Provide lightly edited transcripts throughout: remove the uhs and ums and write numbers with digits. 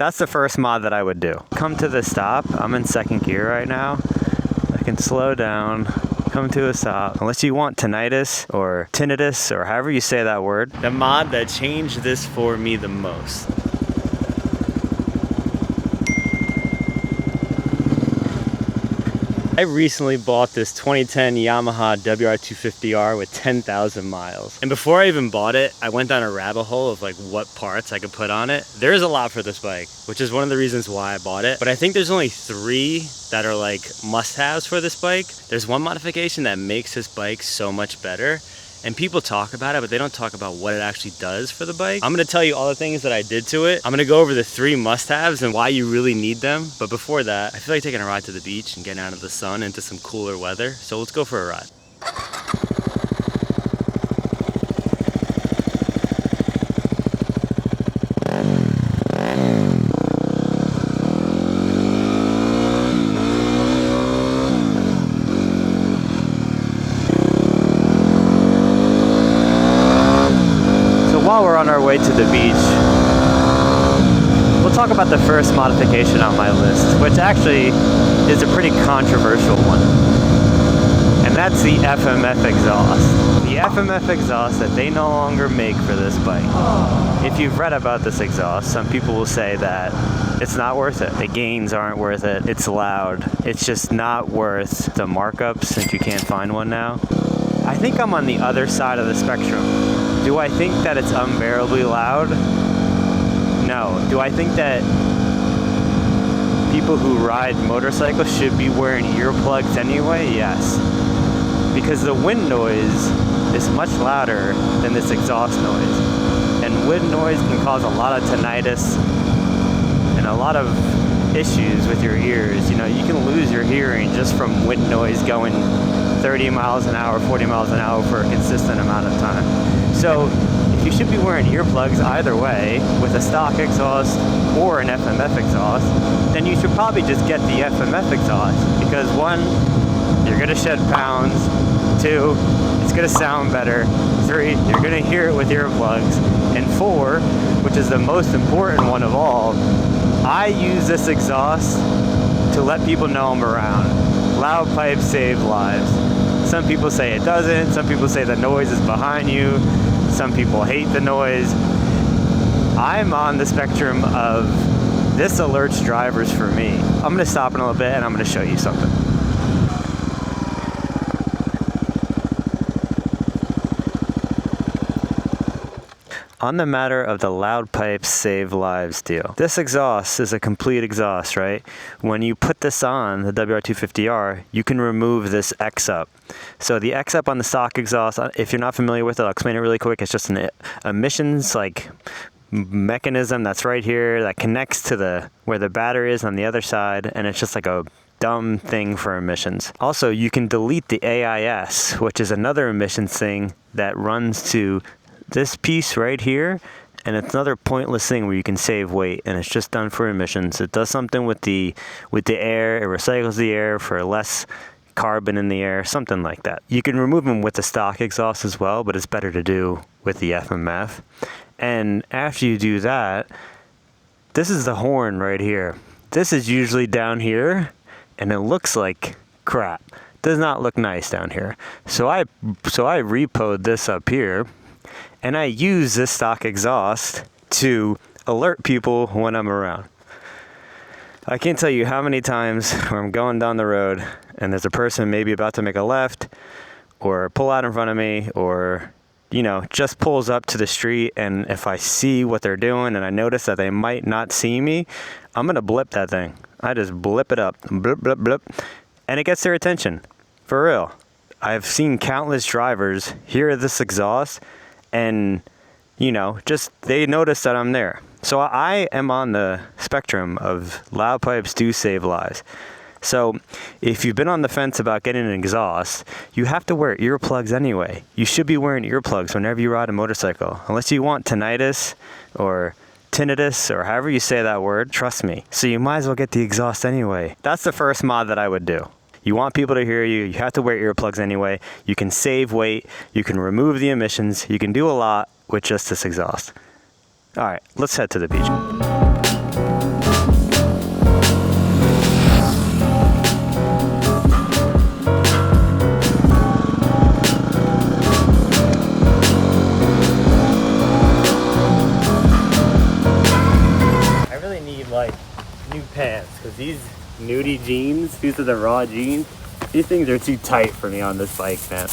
That's the first mod that I would do. Come to the stop. I'm in second gear right now. I can slow down, come to a stop. Unless you want tinnitus or tinnitus or however you say that word. The mod that changed this for me the most. I recently bought this 2010 Yamaha WR250R with 10,000 miles. And before I even bought it, I went down a rabbit hole of like what parts I could put on it. There's a lot for this bike, which is one of the reasons why I bought it. But I think there's only 3 that are like must-haves for this bike. There's one modification that makes this bike so much better. And people talk about it, but they don't talk about what it actually does for the bike. I'm gonna tell you all the things that I did to it. I'm gonna go over the 3 must-haves and why you really need them. But before that, I feel like taking a ride to the beach and getting out of the sun into some cooler weather. So let's go for a ride. While we're on our way to the beach, we'll talk about the first modification on my list, which actually is a pretty controversial one. And that's the FMF exhaust. The FMF exhaust that they no longer make for this bike. If you've read about this exhaust, some people will say that it's not worth it. The gains aren't worth it. It's loud. It's just not worth the markups since you can't find one now. I think I'm on the other side of the spectrum. Do I think that it's unbearably loud? No. Do I think that people who ride motorcycles should be wearing earplugs anyway? Yes. Because the wind noise is much louder than this exhaust noise. And wind noise can cause a lot of tinnitus and a lot of issues with your ears. You know, you can lose your hearing just from wind noise going 30 miles an hour, 40 miles an hour for a consistent amount of time. So if you should be wearing earplugs either way with a stock exhaust or an FMF exhaust, then you should probably just get the FMF exhaust because 1, you're gonna shed pounds, 2, it's gonna sound better, 3, you're gonna hear it with earplugs, and 4, which is the most important one of all, I use this exhaust to let people know I'm around. Loud pipes save lives. Some people say it doesn't, some people say the noise is behind you, some people hate the noise. I'm on the spectrum of this alerts drivers for me. I'm gonna stop in a little bit and I'm gonna show you something. On the matter of the loud pipes save lives deal, this exhaust is a complete exhaust, right? When you put this on, the WR250R, you can remove this X-up. So the X-up on the stock exhaust, if you're not familiar with it, I'll explain it really quick. It's just an emissions mechanism that's right here that connects to where the battery is on the other side, and it's just like a dumb thing for emissions. Also, you can delete the AIS, which is another emissions thing that runs to this piece right here, and it's another pointless thing where you can save weight, and it's just done for emissions. It does something with the air. It recycles the air for less carbon in the air, something like that. You can remove them with the stock exhaust as well, but it's better to do with the FMF. And after you do that, this is the horn right here. This is usually down here, and it looks like crap. Does not look nice down here. So I repoed this up here, and I use this stock exhaust to alert people when I'm around. I can't tell you how many times where I'm going down the road and there's a person maybe about to make a left or pull out in front of me, or, you know, just pulls up to the street, and if I see what they're doing and I notice that they might not see me, I'm gonna blip that thing. I just blip it up, blip, blip, blip, and it gets their attention, for real. I've seen countless drivers hear this exhaust and, you know, just they notice that I'm there. So I am on the spectrum of loud pipes do save lives. So if you've been on the fence about getting an exhaust, you have to wear earplugs anyway. You should be wearing earplugs whenever you ride a motorcycle, unless you want tinnitus or tinnitus or however you say that word, trust me. So you might as well get the exhaust anyway. That's the first mod that I would do. You want people to hear you, you have to wear earplugs anyway. You can save weight, you can remove the emissions, you can do a lot with just this exhaust. All right, let's head to the beach. like new pants, because these nudie jeans, these are the raw jeans, these things are too tight for me on this bike, man.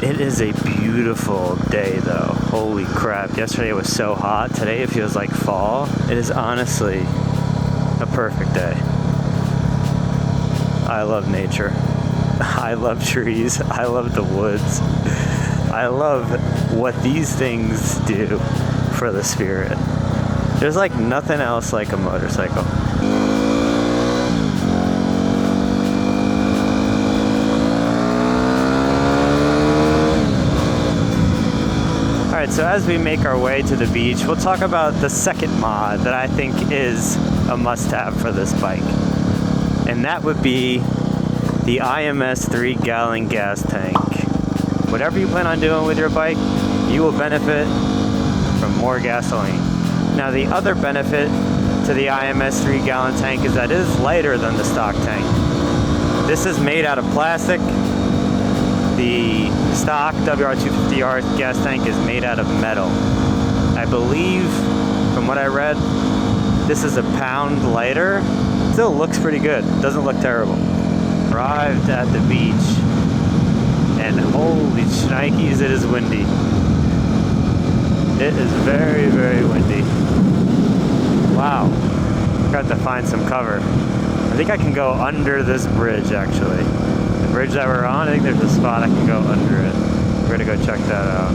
It is a beautiful day though. Holy crap. Yesterday it was so hot. Today it feels like fall. It is honestly a perfect day. I love nature. I love trees. I love the woods. I love what these things do for the spirit. There's like nothing else like a motorcycle. Alright, so as we make our way to the beach, we'll talk about the second mod that I think is a must-have for this bike. And that would be the IMS 3-gallon gas tank. Whatever you plan on doing with your bike, you will benefit from more gasoline. Now the other benefit to the IMS 3-gallon tank is that it is lighter than the stock tank. This is made out of plastic. The stock WR250R gas tank is made out of metal. I believe, from what I read, this is a pound lighter. Still looks pretty good, doesn't look terrible. Arrived at the beach, and holy shnikes, it is windy. It is very, very windy. Wow, got to find some cover. I think I can go under this bridge actually. The bridge that we're on, I think there's a spot I can go under it. We're gonna go check that out.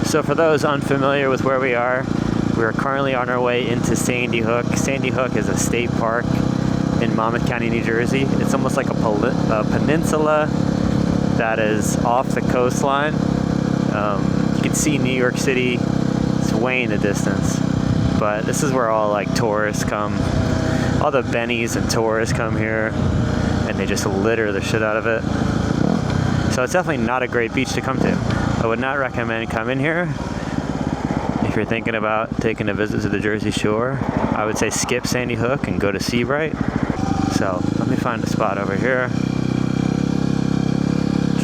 So for those unfamiliar with where we are currently on our way into Sandy Hook. Sandy Hook is a state park in Monmouth County, New Jersey. It's almost like a peninsula that is off the coastline. You can see New York City. It's way in the distance. But this is where all like tourists come. All the bennies and tourists come here, and they just litter the shit out of it. So it's definitely not a great beach to come to. I would not recommend coming here. If you're thinking about taking a visit to the Jersey Shore, I would say skip Sandy Hook and go to Seabright. So let me find a spot over here.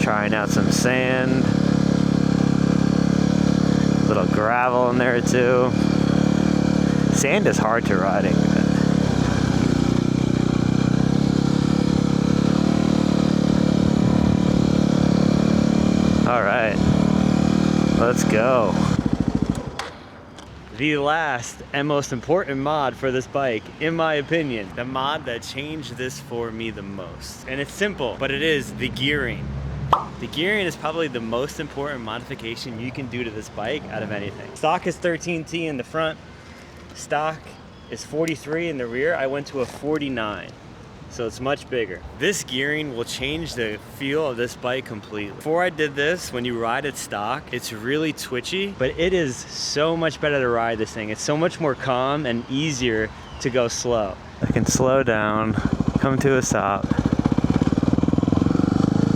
Trying out some sand. Little gravel in there too. Sand is hard to ride in. All right, let's go. The last and most important mod for this bike, in my opinion, the mod that changed this for me the most. And it's simple, but it is the gearing. The gearing is probably the most important modification you can do to this bike out of anything. Stock is 13T in the front. Stock is 43 in the rear. I went to a 49. So it's much bigger. This gearing will change the feel of this bike completely. Before I did this, when you ride it stock, it's really twitchy, but it is so much better to ride this thing. It's so much more calm and easier to go slow. I can slow down, come to a stop,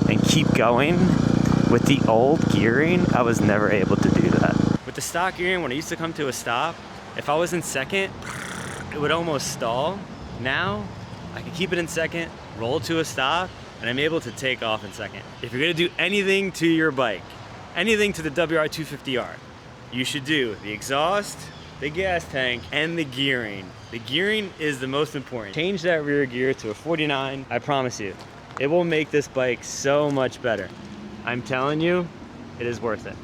and keep going. With the old gearing, I was never able to do that. With the stock gearing, when I used to come to a stop, if I was in second, it would almost stall. Now, I can keep it in second, roll to a stop, and I'm able to take off in second. If you're gonna do anything to your bike, anything to the WR250R, you should do the exhaust, the gas tank, and the gearing. The gearing is the most important. Change that rear gear to a 49, I promise you. It will make this bike so much better. I'm telling you, it is worth it.